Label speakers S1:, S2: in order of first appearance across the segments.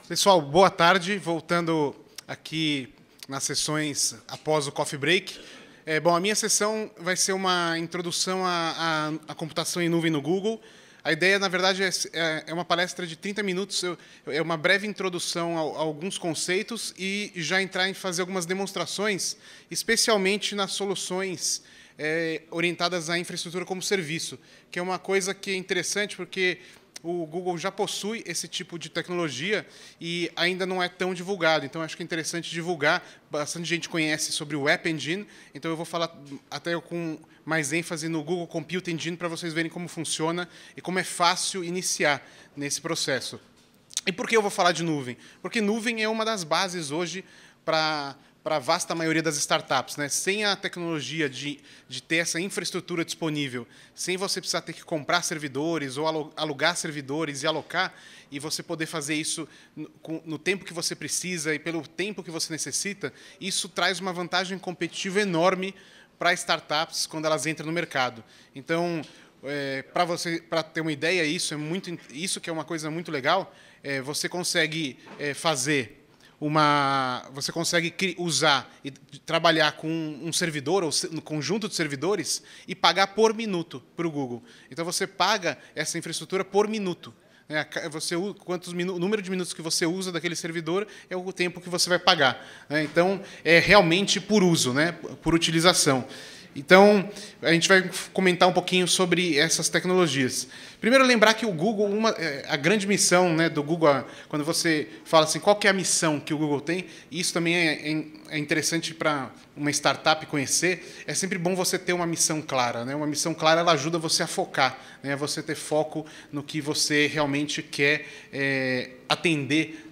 S1: Pessoal, boa tarde. Voltando aqui nas sessões após o coffee break. Bom, a minha sessão vai ser uma introdução à computação em nuvem no Google. A ideia, na verdade, é uma palestra de 30 minutos, é uma breve introdução a alguns conceitos e já entrar em fazer algumas demonstrações, especialmente nas soluções orientadas à infraestrutura como serviço, que é uma coisa que é interessante porque o Google já possui esse tipo de tecnologia e ainda não é tão divulgado. Então, acho que é interessante divulgar. Bastante gente conhece sobre o App Engine, então eu vou falar até com mais ênfase no Google Compute Engine para vocês verem como funciona e como é fácil iniciar nesse processo. E por que eu vou falar de nuvem? Porque nuvem é uma das bases hoje para a vasta maioria das startups, né? Sem a tecnologia de ter essa infraestrutura disponível, sem você precisar ter que comprar servidores ou alugar servidores e alocar, e você poder fazer isso no tempo que você precisa e pelo tempo que você necessita, isso traz uma vantagem competitiva enorme para startups quando elas entram no mercado. Então, para ter uma ideia, isso que é uma coisa muito legal, você consegue fazer você consegue usar e trabalhar com um servidor ou um conjunto de servidores e pagar por minuto para o Google. Então, você paga essa infraestrutura por minuto. O número de minutos que você usa daquele servidor é o tempo que você vai pagar. Então, é realmente por uso, né? Por utilização. Então, a gente vai comentar um pouquinho sobre essas tecnologias. Primeiro, lembrar que o Google, a grande missão, né, do Google, quando você fala assim, qual que é a missão que o Google tem, isso também é interessante para uma startup conhecer, é sempre bom você ter uma missão clara. Né? Uma missão clara ela ajuda você a focar, né? Você ter foco no que você realmente quer atender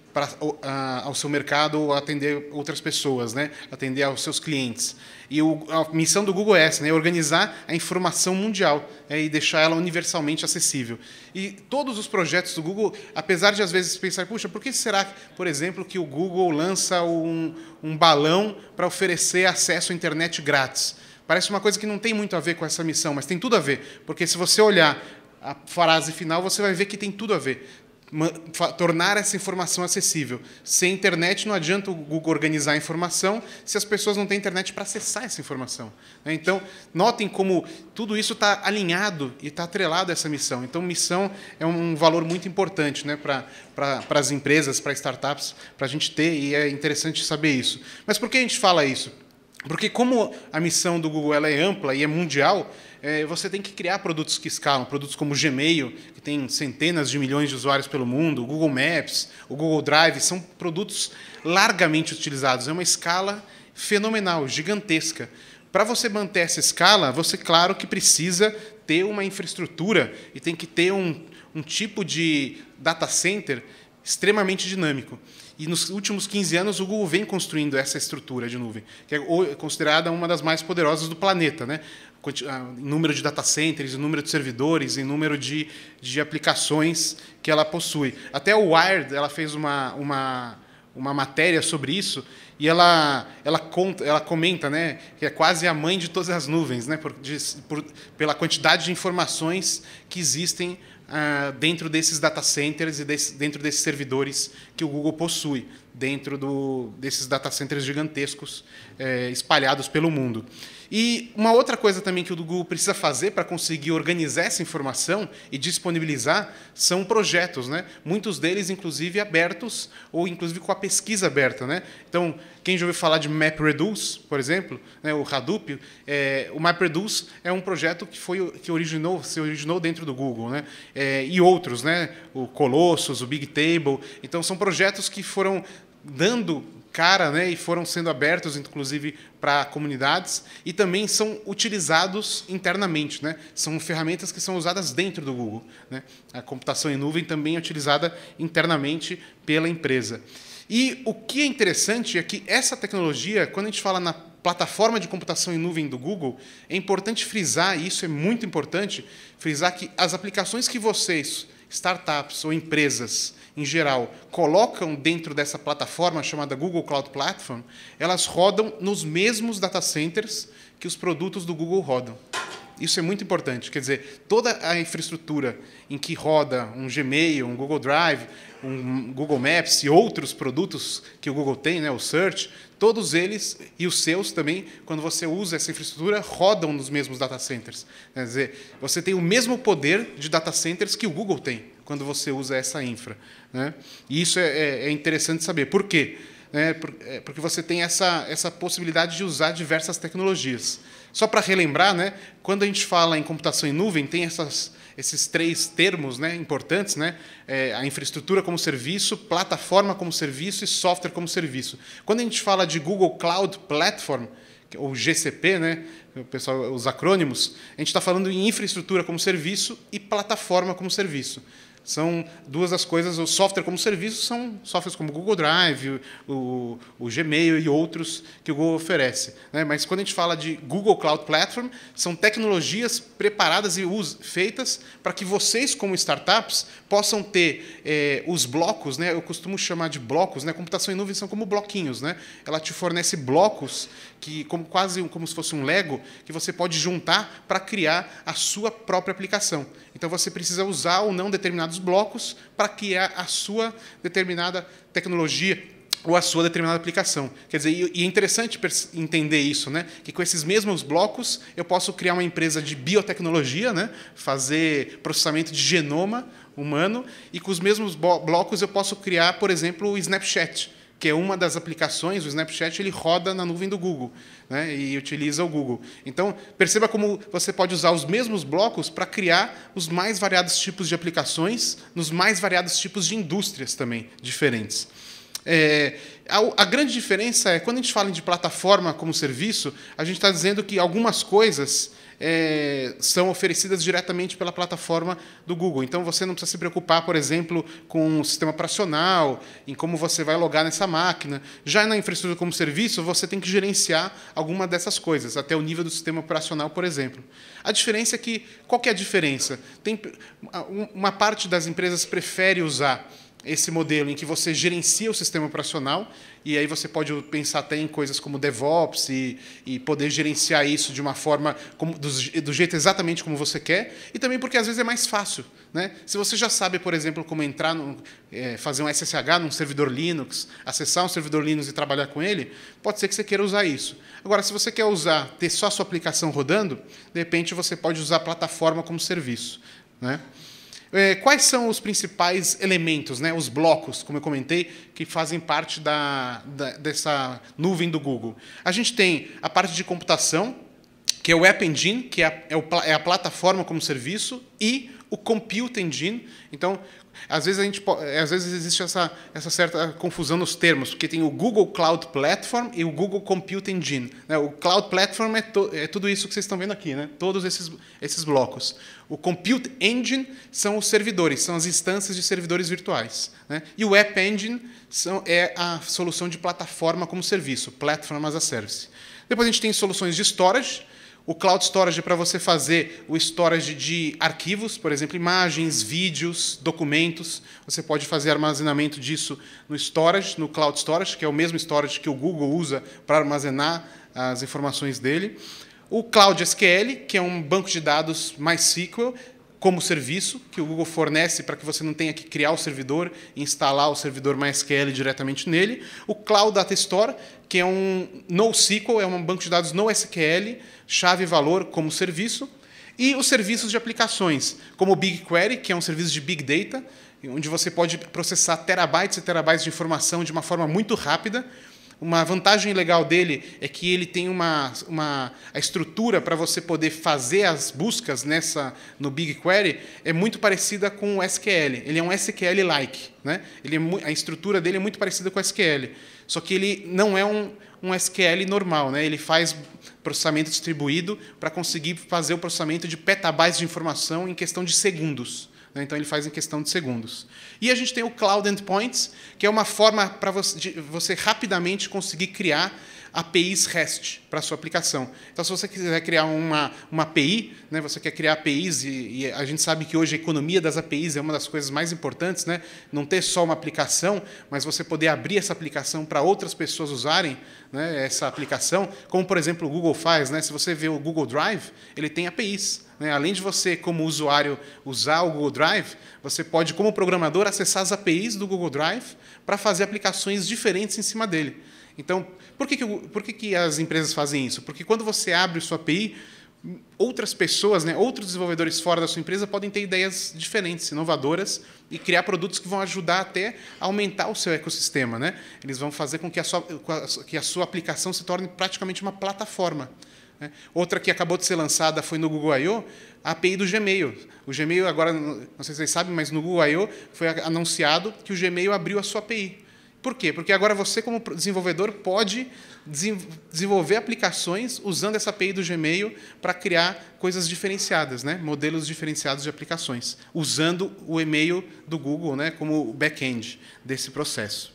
S1: ao seu mercado ou atender outras pessoas, né? Atender aos seus clientes. E a missão do Google é essa, né? Organizar a informação mundial e deixar ela universalmente acessível. E todos os projetos do Google, apesar de às vezes pensar, puxa, por que será, por exemplo, que o Google lança um balão para oferecer acesso à internet grátis? Parece uma coisa que não tem muito a ver com essa missão, mas tem tudo a ver, porque se você olhar a frase final, você vai ver que tem tudo a ver. Tornar essa informação acessível. Sem internet, não adianta o Google organizar a informação se as pessoas não têm internet para acessar essa informação. Então, notem como tudo isso está alinhado e está atrelado a essa missão. Então, missão é um valor muito importante, né, para as empresas, para startups, para a gente ter, e é interessante saber isso. Mas por que a gente fala isso? Porque como a missão do Google ela é ampla e é mundial, você tem que criar produtos que escalam, produtos como o Gmail, que tem centenas de milhões de usuários pelo mundo, o Google Maps, o Google Drive, são produtos largamente utilizados. É uma escala fenomenal, gigantesca. Para você manter essa escala, você, claro, que precisa ter uma infraestrutura e tem que ter um tipo de data center extremamente dinâmico. E nos últimos 15 anos, o Google vem construindo essa estrutura de nuvem, que é considerada uma das mais poderosas do planeta, né? Em número de data centers, em número de servidores, em número de aplicações que ela possui. Até o Wired ela fez uma matéria sobre isso e ela comenta, né, que é quase a mãe de todas as nuvens, né, pela quantidade de informações que existem dentro desses data centers e dentro desses servidores que o Google possui, dentro desses data centers gigantescos espalhados pelo mundo. E uma outra coisa também que o Google precisa fazer para conseguir organizar essa informação e disponibilizar são projetos, né? Muitos deles, inclusive, abertos ou, inclusive, com a pesquisa aberta. Né? Então, quem já ouviu falar de MapReduce, por exemplo, né, o Hadoop, o MapReduce é um projeto que se originou dentro do Google. Né? E outros, né? O Colossus, o Bigtable. Então, são projetos que foram dando cara, né, e foram sendo abertos, inclusive, para comunidades, e também são utilizados internamente. Né? São ferramentas que são usadas dentro do Google. Né? A computação em nuvem também é utilizada internamente pela empresa. E o que é interessante é que essa tecnologia, quando a gente fala na plataforma de computação em nuvem do Google, é importante frisar, e isso é muito importante, frisar que as aplicações que vocês, startups ou empresas, em geral, colocam dentro dessa plataforma chamada Google Cloud Platform, elas rodam nos mesmos data centers que os produtos do Google rodam. Isso é muito importante. Quer dizer, toda a infraestrutura em que roda um Gmail, um Google Drive, um Google Maps e outros produtos que o Google tem, né, o Search, todos eles, e os seus também, quando você usa essa infraestrutura, rodam nos mesmos data centers. Quer dizer, você tem o mesmo poder de data centers que o Google tem, quando você usa essa infra, né? E isso é interessante saber. Por quê? Porque você tem essa possibilidade de usar diversas tecnologias. Só para relembrar, né, quando a gente fala em computação em nuvem, tem esses 3 termos, né, importantes, né, a infraestrutura como serviço, plataforma como serviço e software como serviço. Quando a gente fala de Google Cloud Platform, ou GCP, né, o pessoal, os acrônimos, a gente está falando em infraestrutura como serviço e plataforma como serviço. São duas das coisas. O software como serviço são softwares como o Google Drive, o Gmail e outros que o Google oferece, né? Mas quando a gente fala de Google Cloud Platform, são tecnologias preparadas e feitas para que vocês, como startups, possam ter os blocos, né? Eu costumo chamar de blocos, né? Computação em nuvem são como bloquinhos, né? Ela te fornece blocos que quase como se fosse um Lego, que você pode juntar para criar a sua própria aplicação. Então, você precisa usar ou não determinados blocos para criar a sua determinada tecnologia ou a sua determinada aplicação. Quer dizer, e é interessante entender isso, né? Que com esses mesmos blocos eu posso criar uma empresa de biotecnologia, né? Fazer processamento de genoma humano, e com os mesmos blocos eu posso criar, por exemplo, o Snapchat, que é uma das aplicações. O Snapchat ele roda na nuvem do Google, né, e utiliza o Google. Então, perceba como você pode usar os mesmos blocos para criar os mais variados tipos de aplicações, nos mais variados tipos de indústrias também diferentes. A grande diferença é, quando a gente fala de plataforma como serviço, a gente está dizendo que algumas coisas são oferecidas diretamente pela plataforma do Google. Então, você não precisa se preocupar, por exemplo, com o sistema operacional, em como você vai logar nessa máquina. Já na infraestrutura como serviço, você tem que gerenciar alguma dessas coisas, até o nível do sistema operacional, por exemplo. A diferença é que... Qual que é a diferença? Uma parte das empresas prefere usar esse modelo em que você gerencia o sistema operacional, e aí você pode pensar até em coisas como DevOps e poder gerenciar isso de uma forma do jeito exatamente como você quer, e também porque às vezes é mais fácil, né? Se você já sabe, por exemplo, como entrar fazer um SSH num servidor Linux, acessar um servidor Linux e trabalhar com ele, pode ser que você queira usar isso. Agora, se você quer ter só a sua aplicação rodando, de repente você pode usar a plataforma como serviço, né? Quais são os principais elementos, né, os blocos, como eu comentei, que fazem parte dessa nuvem do Google? A gente tem a parte de computação, que é o App Engine, que é a plataforma como serviço, e o Compute Engine. Então, às vezes existe essa certa confusão nos termos, porque tem o Google Cloud Platform e o Google Compute Engine. O Cloud Platform é tudo isso que vocês estão vendo aqui, né? Todos esses blocos. O Compute Engine são os servidores, são as instâncias de servidores virtuais, né? E o App Engine é a solução de plataforma como serviço, Platform as a Service. Depois a gente tem soluções de storage. O Cloud Storage é para você fazer o storage de arquivos, por exemplo, imagens, vídeos, documentos. Você pode fazer armazenamento disso no storage, no Cloud Storage, que é o mesmo storage que o Google usa para armazenar as informações dele. O Cloud SQL, que é um banco de dados MySQL como serviço, que o Google fornece para que você não tenha que criar o servidor e instalar o servidor MySQL diretamente nele. O Cloud Data Store, que é um NoSQL, é um banco de dados NoSQL, chave e valor como serviço. E os serviços de aplicações, como o BigQuery, que é um serviço de Big Data, onde você pode processar terabytes e terabytes de informação de uma forma muito rápida. Uma vantagem legal dele é que ele tem a estrutura para você poder fazer as buscas no BigQuery é muito parecida com o SQL. Ele é um SQL-like, né? A estrutura dele é muito parecida com o SQL. Só que ele não é um SQL normal, né? Ele faz processamento distribuído para conseguir fazer o processamento de petabytes de informação em questão de segundos. Então, ele faz em questão de segundos. E a gente tem o Cloud Endpoints, que é uma forma para você rapidamente conseguir criar APIs REST para a sua aplicação. Então, se você quiser criar uma API, né, você quer criar APIs, e a gente sabe que hoje a economia das APIs é uma das coisas mais importantes, né? Não ter só uma aplicação, mas você poder abrir essa aplicação para outras pessoas usarem, né, essa aplicação, como, por exemplo, o Google faz. Né? Se você vê o Google Drive, ele tem APIs. Né? Além de você, como usuário, usar o Google Drive, você pode, como programador, acessar as APIs do Google Drive para fazer aplicações diferentes em cima dele. Então, por que as empresas fazem isso? Porque quando você abre sua API, outras pessoas, né, outros desenvolvedores fora da sua empresa podem ter ideias diferentes, inovadoras, e criar produtos que vão ajudar até a aumentar o seu ecossistema. Né? Eles vão fazer com que a sua aplicação se torne praticamente uma plataforma. Né? Outra que acabou de ser lançada foi no Google I/O, a API do Gmail. O Gmail, agora, não sei se vocês sabem, mas no Google I/O foi anunciado que o Gmail abriu a sua API. Por quê? Porque agora você, como desenvolvedor, pode desenvolver aplicações usando essa API do Gmail para criar coisas diferenciadas, né? Modelos diferenciados de aplicações, usando o e-mail do Google, né, como back-end desse processo.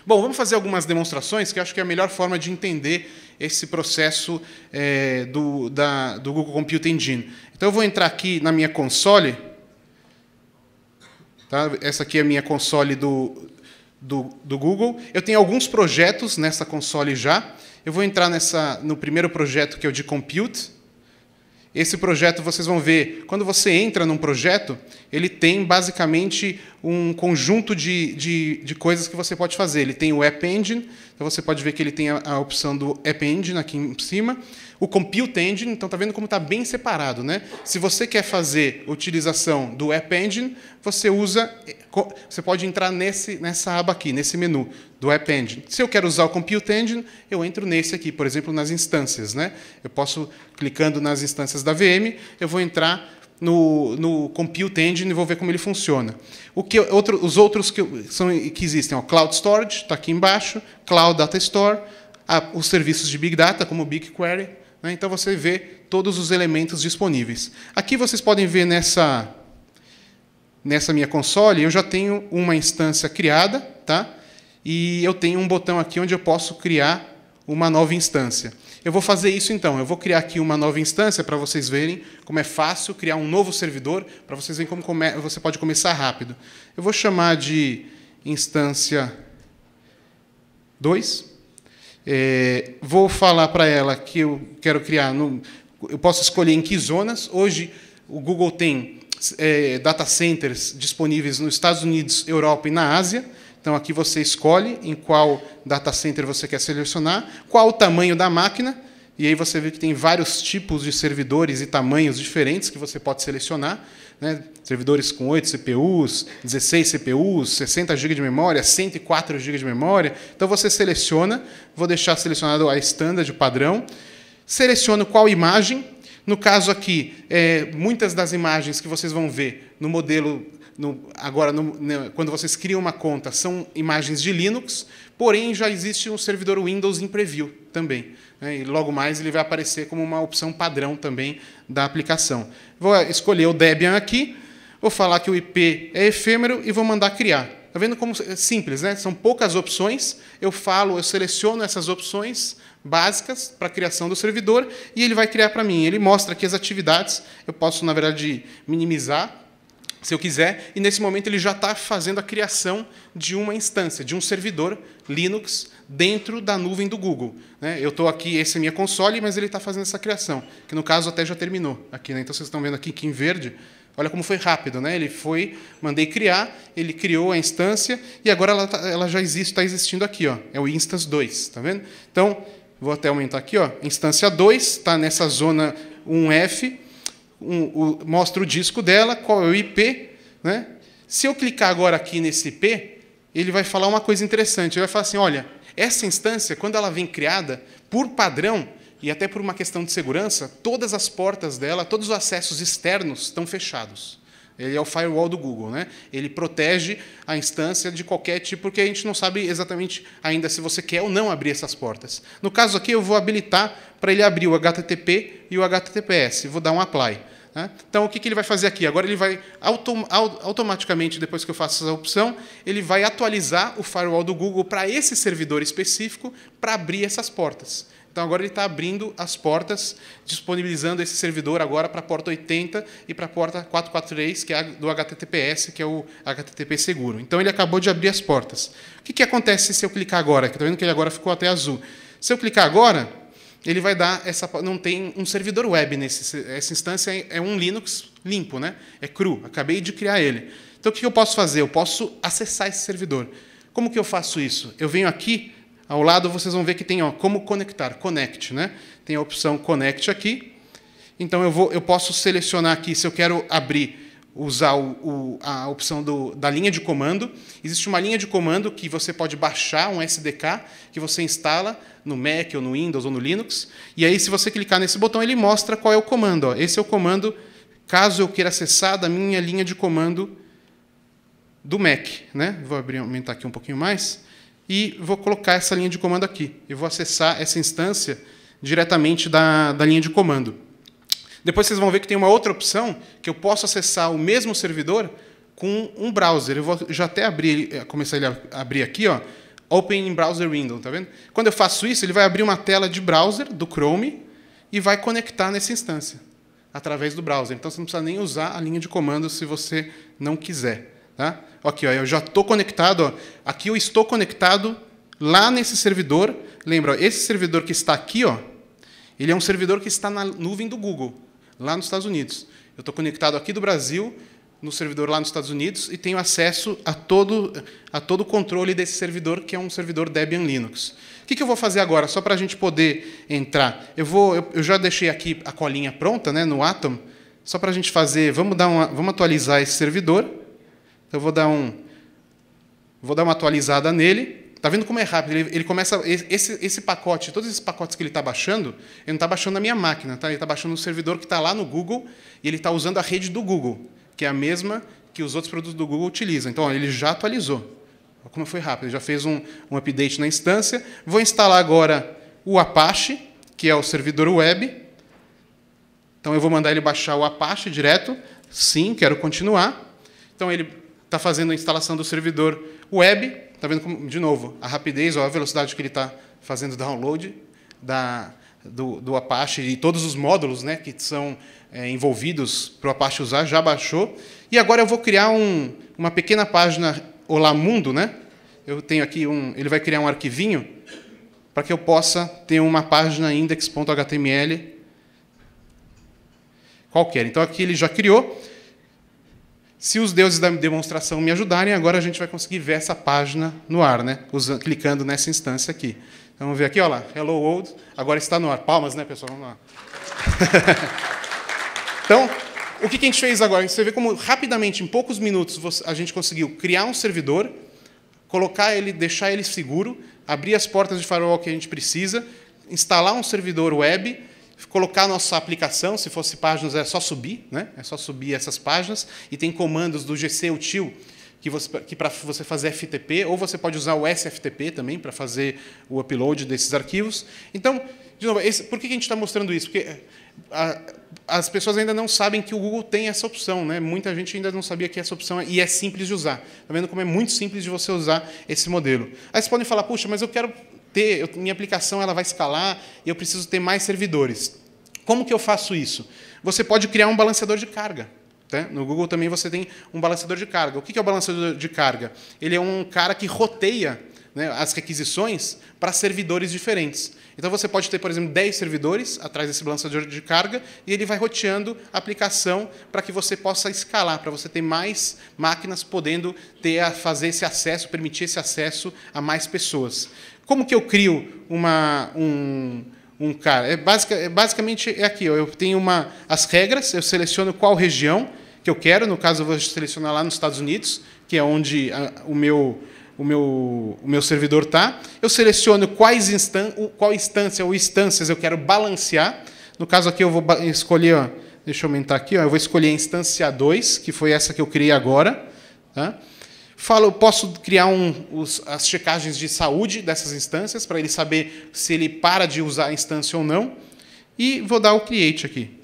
S1: Bom, vamos fazer algumas demonstrações, que eu acho que é a melhor forma de entender esse processo do Google Compute Engine. Então, eu vou entrar aqui na minha console. Tá? Essa aqui é a minha console do Google. Eu tenho alguns projetos nessa console já. Eu vou entrar no primeiro projeto, que é o de Compute. Esse projeto, vocês vão ver, quando você entra num projeto, ele tem, basicamente, um conjunto de coisas que você pode fazer. Ele tem o App Engine, então você pode ver que ele tem a opção do App Engine aqui em cima. O Compute Engine, então, está vendo como está bem separado. Né? Se você quer fazer utilização do App Engine, você pode entrar nessa aba aqui, nesse menu do App Engine. Se eu quero usar o Compute Engine, eu entro nesse aqui, por exemplo, nas instâncias. Né? Eu posso, clicando nas instâncias da VM, eu vou entrar no Compute Engine e vou ver como ele funciona. Os outros que existem, ó, Cloud Storage, está aqui embaixo, Cloud Data Store, os serviços de Big Data, como o BigQuery. Né? Então, você vê todos os elementos disponíveis. Aqui vocês podem ver nessa minha console, eu já tenho uma instância criada, tá? E eu tenho um botão aqui onde eu posso criar uma nova instância. Eu vou fazer isso, então. Eu vou criar aqui uma nova instância para vocês verem como é fácil criar um novo servidor, para vocês verem como você pode começar rápido. Eu vou chamar de instância 2. Vou falar para ela que eu quero criar... eu posso escolher em que zonas. Hoje, o Google tem data centers disponíveis nos Estados Unidos, Europa e na Ásia. Então, aqui você escolhe em qual data center você quer selecionar, qual o tamanho da máquina, e aí você vê que tem vários tipos de servidores e tamanhos diferentes que você pode selecionar. Né? Servidores com 8 CPUs, 16 CPUs, 60 GB de memória, 104 GB de memória. Então, você seleciona, vou deixar selecionado a standard, o padrão, seleciono qual imagem. No caso aqui, muitas das imagens que vocês vão ver no modelo... quando vocês criam uma conta, são imagens de Linux, porém já existe um servidor Windows em preview também. Né? E logo mais ele vai aparecer como uma opção padrão também da aplicação. Vou escolher o Debian aqui, vou falar que o IP é efêmero e vou mandar criar. Está vendo como é simples, né? São poucas opções, eu seleciono essas opções básicas para a criação do servidor e ele vai criar para mim. Ele mostra aqui as atividades, eu posso, na verdade, minimizar, se eu quiser, e nesse momento ele já está fazendo a criação de uma instância, de um servidor Linux dentro da nuvem do Google. Né? Eu estou aqui, essa é a minha console, mas ele está fazendo essa criação, que no caso até já terminou. Aqui, né? Então vocês estão vendo aqui em verde, olha como foi rápido. Né? Ele mandei criar, ele criou a instância, e agora ela já está existindo aqui. Ó, é o Instance 2, tá vendo? Então, vou até aumentar aqui, ó, instância 2, está nessa zona 1F, mostra o disco dela, qual é o IP. Né? Se eu clicar agora aqui nesse IP, ele vai falar uma coisa interessante. Ele vai falar assim, olha, essa instância, quando ela vem criada, por padrão, e até por uma questão de segurança, todas as portas dela, todos os acessos externos estão fechados. Ele é o firewall do Google. Né? Ele protege a instância de qualquer tipo, porque a gente não sabe exatamente ainda se você quer ou não abrir essas portas. No caso aqui, eu vou habilitar para ele abrir o HTTP e o HTTPS. Vou dar um apply. Né? Então, o que ele vai fazer aqui? Agora ele vai automaticamente, depois que eu faço essa opção, ele vai atualizar o firewall do Google para esse servidor específico para abrir essas portas. Então, agora ele está abrindo as portas, disponibilizando esse servidor agora para a porta 80 e para a porta 443, que é do HTTPS, que é o HTTP seguro. Então, ele acabou de abrir as portas. O que acontece se eu clicar agora? Está vendo que ele agora ficou até azul. Se eu clicar agora, ele vai dar essa... Não tem um servidor web essa instância é um Linux limpo, né? É cru, acabei de criar ele. Então, o que eu posso fazer? Eu posso acessar esse servidor. Como que eu faço isso? Eu venho aqui, ao lado vocês vão ver que tem como conectar, Connect, né? Tem a opção Connect aqui. Então, eu posso selecionar aqui se eu quero usar a opção da linha de comando. Existe uma linha de comando que você pode baixar, um SDK, que você instala no Mac, ou no Windows, ou no Linux. E aí, se você clicar nesse botão, ele mostra qual é o comando. Ó. Esse é o comando, caso eu queira acessar da minha linha de comando do Mac. Né? Vou aumentar aqui um pouquinho mais. E vou colocar essa linha de comando aqui. Eu vou acessar essa instância diretamente da linha de comando. Depois vocês vão ver que tem uma outra opção que eu posso acessar o mesmo servidor com um browser. Eu vou já até começar a abrir aqui, ó, Open in Browser Window, tá vendo? Quando eu faço isso, ele vai abrir uma tela de browser do Chrome e vai conectar nessa instância através do browser. Então você não precisa nem usar a linha de comando se você não quiser, tá? Aqui, ó, eu já estou conectado. Ó. Aqui eu estou conectado lá nesse servidor. Lembra, ó, esse servidor que está aqui, ó, ele é um servidor que está na nuvem do Google, lá nos Estados Unidos. Eu estou conectado aqui do Brasil, no servidor lá nos Estados Unidos, e tenho acesso a todo o controle desse servidor, que é um servidor Debian Linux. O que eu vou fazer agora, só para a gente poder entrar? Eu já deixei aqui a colinha pronta, né, no Atom, só para a gente fazer... Vamos atualizar esse servidor. Então, eu vou dar uma atualizada nele. Está vendo como é rápido? Ele começa... Esse pacote, todos esses pacotes que ele está baixando, ele não está baixando na minha máquina. Tá? Ele está baixando no servidor que está lá no Google e ele está usando a rede do Google, que é a mesma que os outros produtos do Google utilizam. Então, ó, ele já atualizou. Olha como foi rápido. Ele já fez um update na instância. Vou instalar agora o Apache, que é o servidor web. Então, eu vou mandar ele baixar o Apache direto. Sim, quero continuar. Então, ele está fazendo a instalação do servidor web. Está vendo, como, de novo, a rapidez, ó, a velocidade que ele está fazendo download do Apache e todos os módulos, né, que são envolvidos para o Apache usar, já baixou. E agora eu vou criar uma pequena página Olá Mundo. Né? Eu tenho aqui ele vai criar um arquivinho para que eu possa ter uma página index.html qualquer. Então, aqui ele já criou. Se os deuses da demonstração me ajudarem, agora a gente vai conseguir ver essa página no ar, né? Clicando nessa instância aqui. Então, vamos ver aqui, olha lá, Hello World, agora está no ar. Palmas, né, pessoal? Vamos lá. Então, o que a gente fez agora? Você vê como, rapidamente, em poucos minutos, a gente conseguiu criar um servidor, colocar ele, deixar ele seguro, abrir as portas de firewall que a gente precisa, instalar um servidor web, colocar a nossa aplicação, se fosse páginas, é só subir, né? É só subir essas páginas, e tem comandos do GC util que para você fazer FTP, ou você pode usar o SFTP também para fazer o upload desses arquivos. Então, de novo, por que a gente está mostrando isso? Porque as pessoas ainda não sabem que o Google tem essa opção, né? Muita gente ainda não sabia que essa opção e é simples de usar. Está vendo como é muito simples de você usar esse modelo? Aí vocês podem falar, puxa, mas eu quero minha aplicação ela vai escalar e eu preciso ter mais servidores. Como que eu faço isso? Você pode criar um balanceador de carga. Tá? No Google também você tem um balanceador de carga. O que é o balanceador de carga? Ele é um cara que roteia, né, as requisições para servidores diferentes. Então, você pode ter, por exemplo, 10 servidores atrás desse balanceador de carga e ele vai roteando a aplicação para que você possa escalar, para você ter mais máquinas podendo fazer esse acesso, permitir esse acesso a mais pessoas. Como que eu crio um cara? Basicamente é aqui. Ó, eu tenho as regras, eu seleciono qual região que eu quero. No caso, eu vou selecionar lá nos Estados Unidos, que é onde o meu servidor está. Eu seleciono qual instância ou instâncias eu quero balancear. No caso aqui, eu vou escolher... Ó, deixa eu aumentar aqui. Ó, eu vou escolher a instância 2, que foi essa que eu criei agora. Tá? Eu posso criar as checagens de saúde dessas instâncias, para ele saber se ele para de usar a instância ou não. E vou dar o create aqui.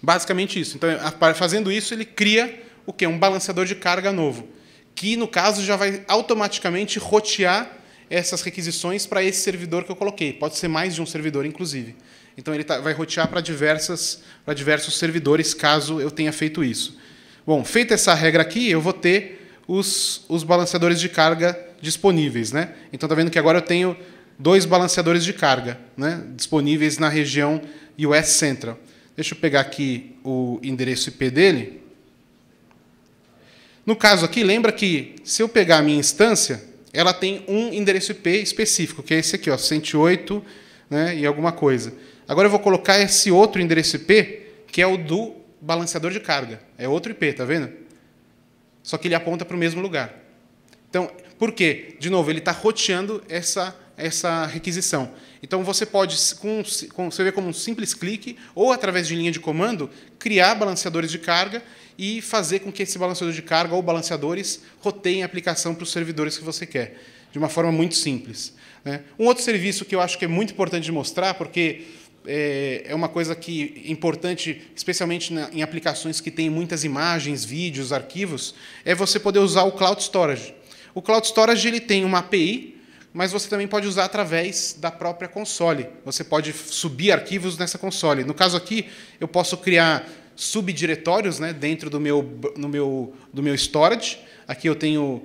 S1: Basicamente isso. Então, fazendo isso, ele cria o quê? Um balanceador de carga novo, que, no caso, já vai automaticamente rotear essas requisições para esse servidor que eu coloquei. Pode ser mais de um servidor, inclusive. Então, ele vai rotear para diversos servidores, caso eu tenha feito isso. Bom, feita essa regra aqui, eu vou ter os balanceadores de carga disponíveis, né? Então, está vendo que agora eu tenho 2 balanceadores de carga, né, disponíveis na região US Central. Deixa eu pegar aqui o endereço IP dele. No caso aqui, lembra que, se eu pegar a minha instância, ela tem um endereço IP específico, que é esse aqui, ó, 108, né, e alguma coisa. Agora eu vou colocar esse outro endereço IP, que é o do balanceador de carga. É outro IP, tá vendo? Só que ele aponta para o mesmo lugar. Então, por quê? De novo, ele está roteando essa requisição. Então, você pode, você vê como um simples clique, ou através de linha de comando, criar balanceadores de carga e fazer com que esse balanceador de carga ou balanceadores roteiem a aplicação para os servidores que você quer, de uma forma muito simples, né? Um outro serviço que eu acho que é muito importante de mostrar, porque é uma coisa que é importante, especialmente em aplicações que têm muitas imagens, vídeos, arquivos, é você poder usar o Cloud Storage. O Cloud Storage ele tem uma API, mas você também pode usar através da própria console. Você pode subir arquivos nessa console. No caso aqui, eu posso criar subdiretórios, né, dentro do meu storage. Aqui eu tenho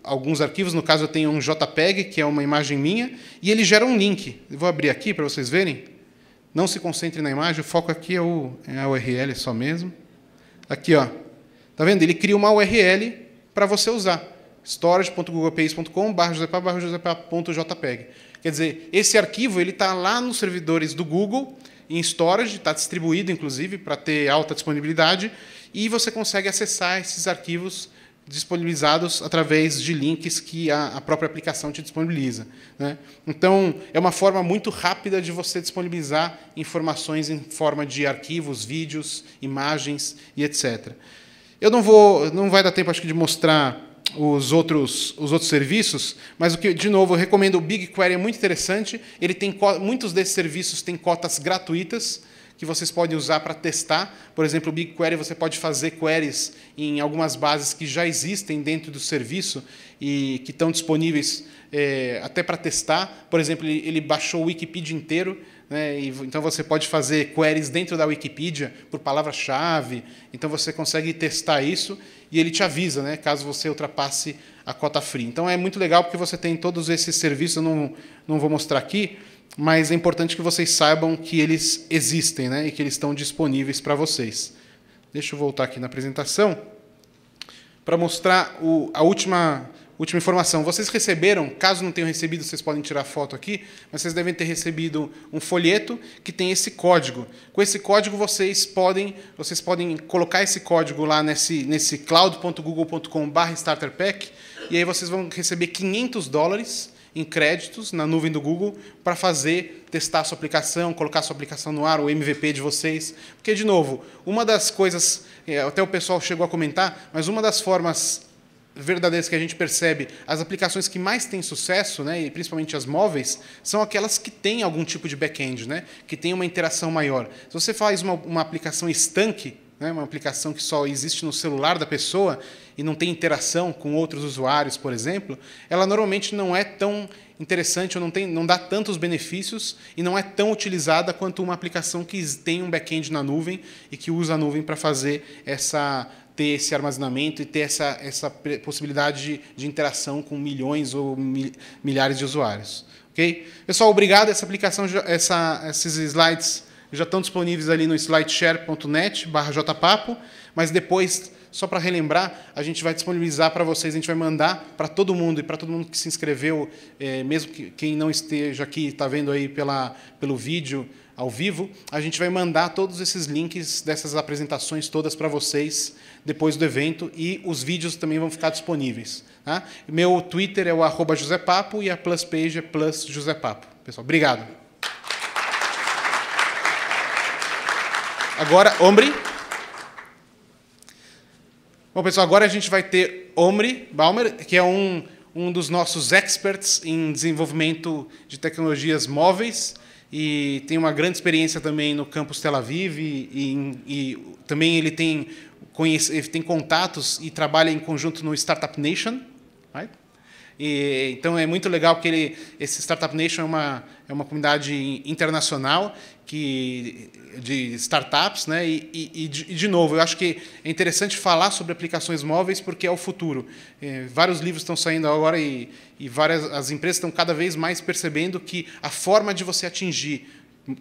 S1: alguns arquivos. No caso, eu tenho um JPEG, que é uma imagem minha, e ele gera um link. Eu vou abrir aqui para vocês verem. Não se concentre na imagem, o foco aqui é a URL só mesmo. Aqui, ó. Tá vendo? Ele cria uma URL para você usar. storage.googlepages.com/josepap.jpg. Quer dizer, esse arquivo está lá nos servidores do Google, em storage, está distribuído, inclusive, para ter alta disponibilidade, e você consegue acessar esses arquivos disponibilizados através de links que a própria aplicação te disponibiliza, né? Então, é uma forma muito rápida de você disponibilizar informações em forma de arquivos, vídeos, imagens e etc. Não vai dar tempo, acho que, de mostrar os outros serviços, mas de novo, eu recomendo o BigQuery, é muito interessante. Ele tem muitos desses serviços têm cotas gratuitas que vocês podem usar para testar. Por exemplo, o BigQuery, você pode fazer queries em algumas bases que já existem dentro do serviço e que estão disponíveis até para testar. Por exemplo, ele baixou o Wikipedia inteiro, né? Então você pode fazer queries dentro da Wikipedia por palavra-chave. Então você consegue testar isso e ele te avisa, né, caso você ultrapasse a cota free. Então é muito legal porque você tem todos esses serviços. Eu não vou mostrar aqui, mas é importante que vocês saibam que eles existem, né, e que eles estão disponíveis para vocês. Deixa eu voltar aqui na apresentação para mostrar a última informação. Vocês receberam, caso não tenham recebido, vocês podem tirar foto aqui, mas vocês devem ter recebido um folheto que tem esse código. Com esse código, vocês podem colocar esse código lá nesse cloud.google.com/starterpack, e aí vocês vão receber $500 em créditos na nuvem do Google para testar a sua aplicação, colocar a sua aplicação no ar, o MVP de vocês. Porque, de novo, uma das coisas, até o pessoal chegou a comentar, mas uma das formas verdadeiras que a gente percebe, as aplicações que mais têm sucesso, né, e principalmente as móveis, são aquelas que têm algum tipo de back-end, né, que tem uma interação maior. Se você faz uma aplicação estanque, né, uma aplicação que só existe no celular da pessoa e não tem interação com outros usuários, por exemplo, ela normalmente não é tão interessante, ou não dá tantos benefícios e não é tão utilizada quanto uma aplicação que tem um back-end na nuvem e que usa a nuvem para ter esse armazenamento e ter essa possibilidade de interação com milhões ou milhares de usuários. Okay? Pessoal, obrigado. Essa aplicação, esses slides já estão disponíveis ali no slideshare.net/jpapo, mas depois, só para relembrar, a gente vai disponibilizar para vocês, a gente vai mandar para todo mundo, e para todo mundo que se inscreveu, mesmo que quem não esteja aqui, está vendo aí pelo vídeo, ao vivo, a gente vai mandar todos esses links dessas apresentações todas para vocês depois do evento, e os vídeos também vão ficar disponíveis. Tá? Meu Twitter é o @josepapo e a Pluspage é +josepapo. Pessoal, obrigado. Agora, Omri. Bom, pessoal, agora a gente vai ter Omri Baumer, que é um dos nossos experts em desenvolvimento de tecnologias móveis. e tem uma grande experiência também no campus Tel Aviv e também ele tem contatos e trabalha em conjunto no Startup Nation. Right? Então é muito legal que esse Startup Nation é uma comunidade internacional de startups, né? De novo, eu acho que é interessante falar sobre aplicações móveis porque é o futuro. Vários livros estão saindo agora e as empresas estão cada vez mais percebendo que a forma de você atingir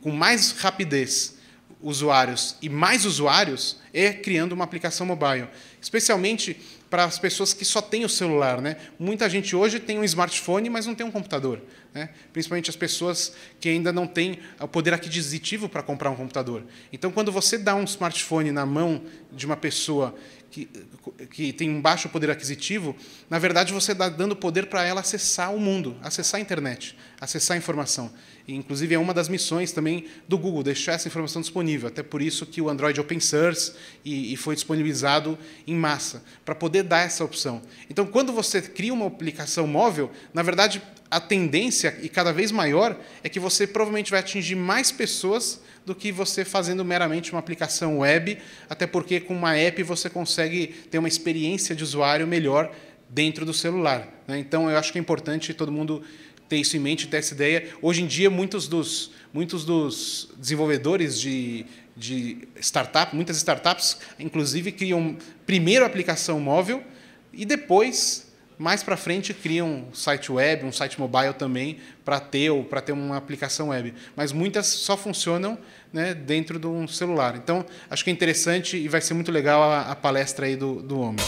S1: com mais rapidez usuários e mais usuários é criando uma aplicação mobile, especialmente para as pessoas que só têm o celular, né? Muita gente hoje tem um smartphone, mas não tem um computador, né? Principalmente as pessoas que ainda não têm o poder aquisitivo para comprar um computador. Então, quando você dá um smartphone na mão de uma pessoa que tem um baixo poder aquisitivo, na verdade, você está dando poder para ela acessar o mundo, acessar a internet, acessar a informação. E, inclusive, é uma das missões também do Google, deixar essa informação disponível. Até por isso que o Android Open Source e foi disponibilizado em massa, para poder dar essa opção. Então, quando você cria uma aplicação móvel, na verdade, a tendência, e cada vez maior, é que você provavelmente vai atingir mais pessoas do que você fazendo meramente uma aplicação web, até porque com uma app você consegue ter uma experiência de usuário melhor dentro do celular, né? Então, eu acho que é importante todo mundo ter isso em mente, ter essa ideia. Hoje em dia, muitos dos desenvolvedores de startup, muitas startups, inclusive, criam primeiro a aplicação móvel e depois, mais para frente, criam um site web, um site mobile também, para ter uma aplicação web. Mas muitas só funcionam, né, dentro de um celular. Então, acho que é interessante e vai ser muito legal a palestra aí do homem.